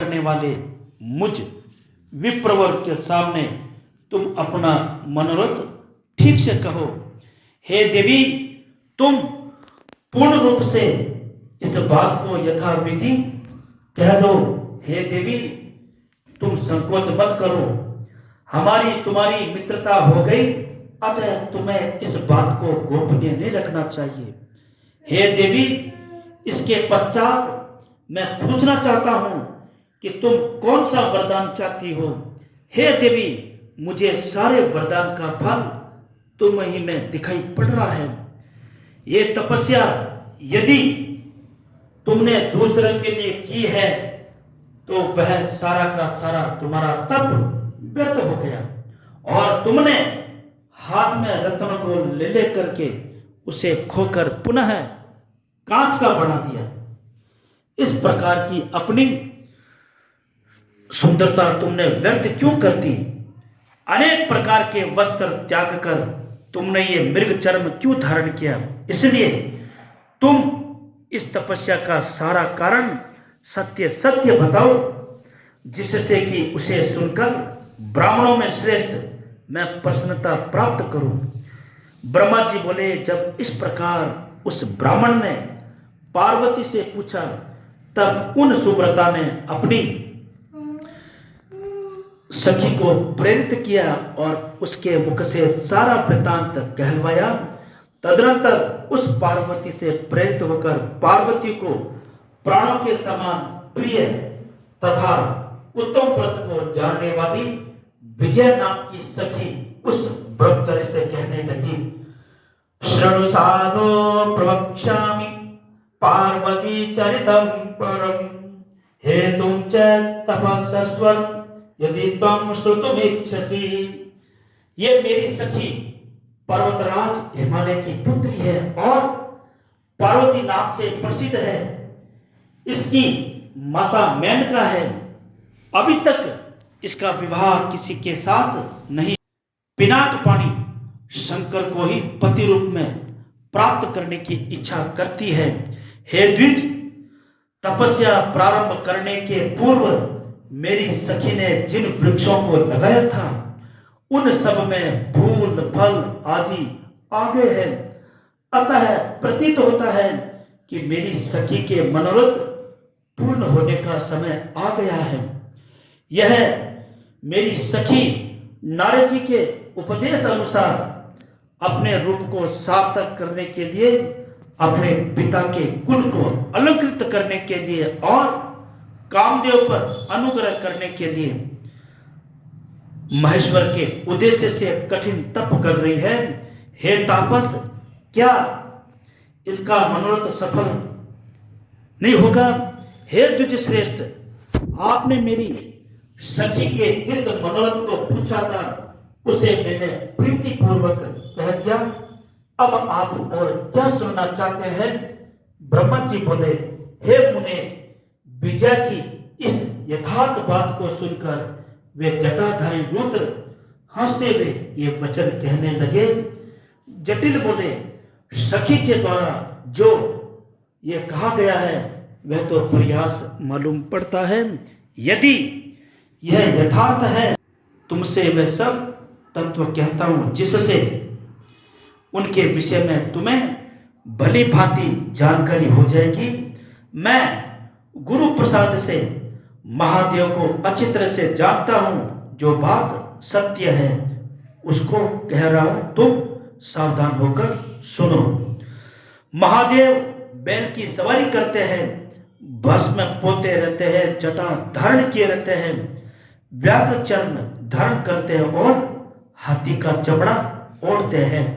करने वाले मुझ विप्रवर के सामने तुम अपना मनोरथ ठीक से कहो। हे देवी, तुम पूर्ण रूप से इस बात को यथाविधि कह दो। हे देवी, तुम संकोच मत करो, हमारी तुम्हारी मित्रता हो गई, अतः तुम्हें इस बात को गोपनीय नहीं रखना चाहिए। हे देवी, इसके पश्चात मैं पूछना चाहता हूं कि तुम कौन सा वरदान चाहती हो। हे देवी, मुझे सारे वरदान का फल तुम ही में दिखाई पड़ रहा है। ये तपस्या यदि तुमने दूसरे के लिए की है तो वह सारा का सारा तुम्हारा तप व्यर्थ हो गया और तुमने हाथ में रत्न को ले करके उसे खोकर पुनः कांच का बना दिया। इस प्रकार की अपनी सुंदरता तुमने व्यर्थ क्यों कर दी? अनेक प्रकार के वस्त्र त्याग कर तुमने ये मृग चर्म क्यों धारण किया? इसलिए तुम इस तपस्या का सारा कारण सत्य सत्य बताओ, जिससे कि उसे सुनकर ब्राह्मणों में श्रेष्ठ मैं प्रसन्नता प्राप्त करूं। ब्रह्मा जी बोले, जब इस प्रकार उस ब्राह्मण ने पार्वती से पूछा, तब उन सुव्रता ने अपनी सखी को प्रेरित किया और उसके मुख से सारा वृत्तांत कहलवाया। तदनंतर उस पार्वती से प्रेरित होकर पार्वती को प्राणों के समान प्रिय तथा उत्तम व्रत को जानने वाली विजय नाम की सखी उस ब्रह्मचारी से कहने लगी, शृणु साधो प्रवक्ष्यामि पार्वती चरितम परम, हेतुं च तपस्स्वं यदि त्वं श्रोतुमिच्छसि। ये मेरी सखी पर्वतराज हिमालय की पुत्री है और पार्वती नाम से प्रसिद्ध है। इसकी माता मेनका है। अभी तक इसका विवाह किसी के साथ नहीं। पिनाक पाणी शंकर को ही पति रूप में प्राप्त करने की इच्छा करती है। हे द्विज, तपस्या प्रारंभ करने के पूर्व मेरी सखी ने जिन वृक्षों को लगाया था उन सब में फूल फल आदि आ गए हैं। अतः प्रतीत होता है कि मेरी सखी के मनोरथ पूर्ण होने का समय आ गया है। यह मेरी सखी नारद जी के उपदेश अनुसार अपने रूप को सार्थक करने के लिए, अपने पिता के कुल को अलंकृत करने के लिए और कामदेव पर अनुग्रह करने के लिए महेश्वर के उद्देश्य से कठिन तप कर रही है। हे तापस, क्या इसका मनोरथ सफल नहीं होगा? हे द्विज श्रेष्ठ, आपने मेरी सखी के जिस मनोरथ को पूछा था उसे मैंने प्रीति पूर्वक कह दिया। अब आप और क्या सुनना चाहते हैं? ब्रह्मा जी बोले, हे मुने, विजय की इस यथार्थ बात को सुनकर वे जटाधारी रुद्र हंसते हुए ये वचन कहने लगे। जटिल बोले, सखी के द्वारा जो ये कहा गया है वह तो प्रयास मालूम पड़ता है। यदि यह यथार्थ है, तुमसे वह सब तत्व कहता हूं जिससे उनके विषय में तुम्हें भली भांति जानकारी हो जाएगी। मैं गुरु प्रसाद से महादेव को अच्छी तरह से जानता हूं। जो बात सत्य है उसको कह रहा हूं, तुम सावधान होकर सुनो। महादेव बैल की सवारी करते हैं, भस्म पोते रहते हैं, जटा धारण किए रहते हैं, व्याघ्र चर्म धारण करते हैं और हाथी का चमड़ा ओढ़ते हैं।